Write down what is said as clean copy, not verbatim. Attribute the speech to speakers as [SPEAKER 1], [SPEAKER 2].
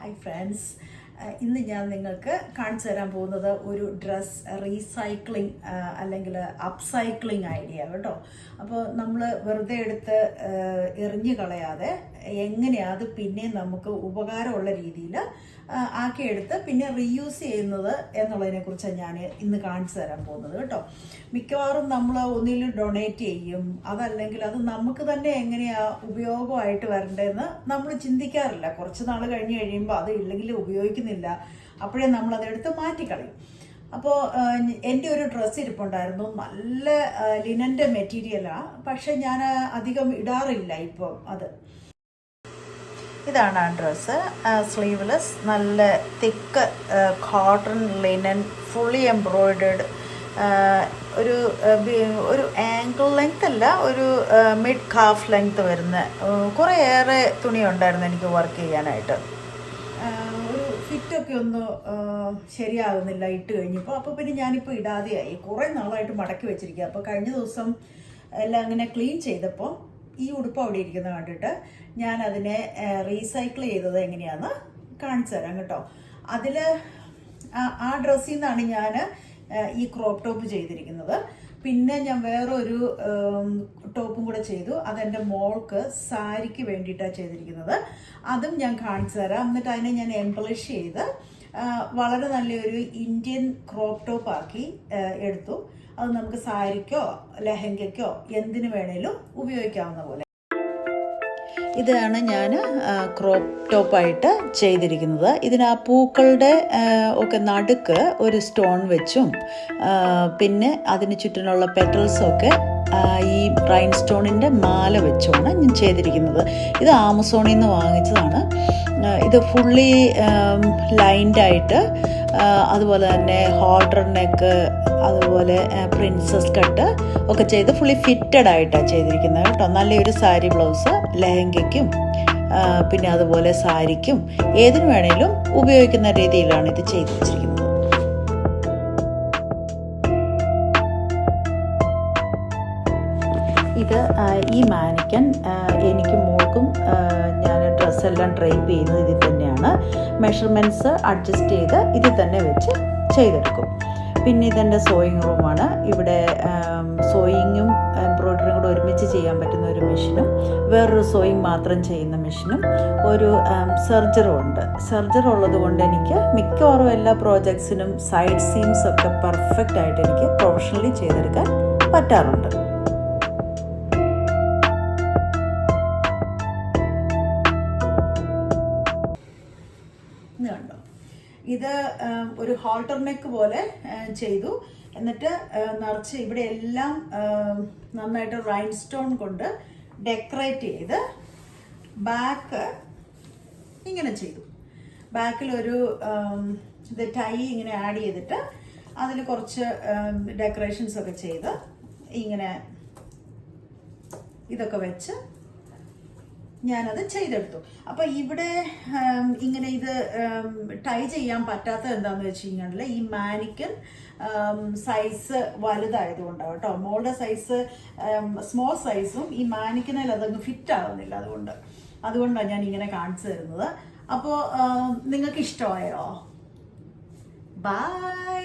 [SPEAKER 1] Hi friends, ഇന്ന് ഞാൻ നിങ്ങൾക്ക് കാണിച്ചു തരാൻ പോകുന്നത് ഒരു ഡ്രസ് റീസൈക്ലിംഗ് അല്ലെങ്കിൽ അപ്സൈക്ലിംഗ് ഐഡിയ കേട്ടോ. അപ്പോൾ നമ്മൾ വെറുതെ എടുത്ത് എറിഞ്ഞു കളയാതെ എങ്ങനെയാണ് അത് പിന്നെ നമുക്ക് ഉപകാരമുള്ള രീതിയിൽ ആക്കിയെടുത്ത് പിന്നെ റീയൂസ് ചെയ്യുന്നത് എന്നുള്ളതിനെക്കുറിച്ചാണ് ഞാൻ ഇന്ന് കാണിച്ചു തരാൻ പോകുന്നത് കേട്ടോ. മിക്കവാറും നമ്മൾ ഒന്നിലും ഡൊണേറ്റ് ചെയ്യും, അതല്ലെങ്കിൽ അത് നമുക്ക് തന്നെ എങ്ങനെയാണ് ഉപയോഗമായിട്ട് വരേണ്ടതെന്ന് നമ്മൾ ചിന്തിക്കാറില്ല. കുറച്ച് നാൾ കഴിഞ്ഞ് കഴിയുമ്പോൾ അത് ഇല്ലെങ്കിൽ ഉപയോഗിക്കുന്നില്ല, അപ്പോഴേ നമ്മളതെടുത്ത് മാറ്റിക്കളയും. അപ്പോൾ എൻ്റെ ഒരു ഡ്രസ്സ് ഇരിപ്പുണ്ടായിരുന്നു, നല്ല ലിനൻ്റെ മെറ്റീരിയലാണ്, പക്ഷെ ഞാൻ അധികം ഇടാറില്ല ഇപ്പം. ഇതാണ് ആ ഡ്രസ്സ്, സ്ലീവ്ലെസ്, നല്ല തിക്ക് കോട്ടൺ ലിനൻ, ഫുള്ളി എംബ്രോയിഡേഡ്, ഒരു ആങ്കിൾ ലെങ്ത് അല്ല, ഒരു മിഡ് കാഫ് ലെങ്ത് വരുന്ന കുറേയേറെ തുണി ഉണ്ടായിരുന്നു എനിക്ക് വർക്ക് ചെയ്യാനായിട്ട്. ഒരു ഫിറ്റൊക്കെ ഒന്ന് ശരിയാകുന്നില്ല ഇട്ട് കഴിഞ്ഞപ്പോൾ. അപ്പോൾ പിന്നെ ഞാനിപ്പോൾ ഇടാതെയായി, കുറേ നാളായിട്ട് മടക്കി വെച്ചിരിക്കുക. അപ്പോൾ കഴിഞ്ഞ ദിവസം എല്ലാം അങ്ങനെ ക്ലീൻ ചെയ്തപ്പോൾ ഈ ഉടുപ്പ് അവിടെ ഇരിക്കുന്നത് കണ്ടിട്ട് ഞാൻ അതിനെ റീസൈക്കിൾ ചെയ്തത് എങ്ങനെയാണെന്ന് കാണിച്ചു തരാം കേട്ടോ. അതിൽ ആ ഡ്രസ്സിൽ നിന്നാണ് ഞാൻ ഈ ക്രോപ്പ് ടോപ്പ് ചെയ്തിരിക്കുന്നത്. പിന്നെ ഞാൻ വേറൊരു ടോപ്പും കൂടെ ചെയ്തു, അതെൻ്റെ മോൾക്ക് സാരിക്ക് വേണ്ടിയിട്ടാണ് ചെയ്തിരിക്കുന്നത്. അതും ഞാൻ കാണിച്ചു തരാം. എന്നിട്ട് അതിനെ ഞാൻ എംബ്ലിഷ് ചെയ്ത് വളരെ നല്ലൊരു ഇന്ത്യൻ ക്രോപ്പ് ടോപ്പ് ആക്കി എടുത്തു. അത് നമുക്ക് സാരിക്കോ ലെഹങ്കയ്ക്കോ എന്തിനു വേണേലും ഉപയോഗിക്കാവുന്ന പോലെ. ഇതാണ് ഞാൻ ക്രോപ്പ് ടോപ്പായിട്ട് ചെയ്തിരിക്കുന്നത്. ഇതിന് ആ പൂക്കളുടെ ഒക്കെ നടുക്ക് ഒരു സ്റ്റോൺ വെച്ചും പിന്നെ അതിന് ചുറ്റിനുള്ള പെറ്റൽസൊക്കെ ഈ റൈൻ സ്റ്റോണിൻ്റെ മാല വെച്ചുമാണ് ഞാൻ ചെയ്തിരിക്കുന്നത്. ഇത് ആമസോണിൽ നിന്ന് വാങ്ങിച്ചതാണ്. ഇത് ഫുള്ളി ലൈൻഡായിട്ട്, അതുപോലെ തന്നെ ഹോൾഡർ നെക്ക്, അതുപോലെ പ്രിൻസസ് കട്ട് ഒക്കെ ചെയ്ത് ഫുള്ളി ഫിറ്റഡ് ആയിട്ടാണ് ചെയ്തിരിക്കുന്നത് കേട്ടോ. നല്ലൊരു സാരി ബ്ലൗസ് ലെഹങ്കയ്ക്കും പിന്നെ അതുപോലെ സാരിക്കും ഏതിനു വേണേലും ഉപയോഗിക്കുന്ന രീതിയിലാണ് ഇത് ചെയ്ത് വെച്ചിരിക്കുന്നത്. ഇത് ഈ മാനിക്കൻ എനിക്കും മോൾക്കും ഞാൻ ഡ്രസ്സെല്ലാം ഡ്രൈപ്പ് ചെയ്യുന്നത് ഇതിൽ തന്നെയാണ്. മെഷർമെൻറ്റ്സ് അഡ്ജസ്റ്റ് ചെയ്ത് ഇതിൽ തന്നെ വെച്ച് ചെയ്തെടുക്കും. പിന്നെ ഇതെൻ്റെ സോയിങ് റൂമാണ്. ഇവിടെ സോയിങ്ങും എംബ്രോയ്ഡറിയും കൂടെ ഒരുമിച്ച് ചെയ്യാൻ പറ്റുന്ന ഒരു മെഷീനും വേറൊരു സോയിങ് മാത്രം ചെയ്യുന്ന മെഷീനും ഒരു സർജറും ഉണ്ട്. സർജർ ഉള്ളത് കൊണ്ട് എനിക്ക് മിക്കവാറും എല്ലാ പ്രോജക്ട്സിനും സൈഡ് സീംസ് ഒക്കെ പെർഫെക്റ്റ് ആയിട്ട് എനിക്ക് പ്രൊഫഷണലി ചെയ്തെടുക്കാൻ പറ്റാറുണ്ട്. കണ്ടോ, ഇത് ഒരു ഹോൾട്ടർ നെക്ക് പോലെ ചെയ്തു. എന്നിട്ട് നിറച്ച് ഇവിടെ എല്ലാം നന്നായിട്ട് റൈൻ സ്റ്റോൺ കൊണ്ട് ഡെക്കറേറ്റ് ചെയ്ത് ബാക്ക് ഇങ്ങനെ ചെയ്തു. ബാക്കിലൊരു ഇത് ടൈ ഇങ്ങനെ ആഡ് ചെയ്തിട്ട് അതിൽ കുറച്ച് ഡെക്കറേഷൻസ് ഒക്കെ ചെയ്ത് ഇങ്ങനെ ഇതൊക്കെ വെച്ച് ഞാനത് ചെയ്തെടുത്തു. അപ്പോൾ ഇവിടെ ഇങ്ങനെ ഇത് ടൈ ചെയ്യാൻ പറ്റാത്തത് എന്താണെന്ന് വെച്ച് കഴിഞ്ഞാൽ ഈ മാനിക്കൻ സൈസ് വലുതായതുകൊണ്ടാണ് കേട്ടോ. മോളുടെ സൈസ് സ്മോൾ സൈസും ഈ മാനിക്കനിൽ അതങ്ങ് ഫിറ്റ് ആവുന്നില്ല. അതുകൊണ്ടാണ് ഞാൻ ഇങ്ങനെ കാണിച്ചു തരുന്നത്. അപ്പോൾ നിങ്ങൾക്ക് ഇഷ്ടമായോ? ബൈ.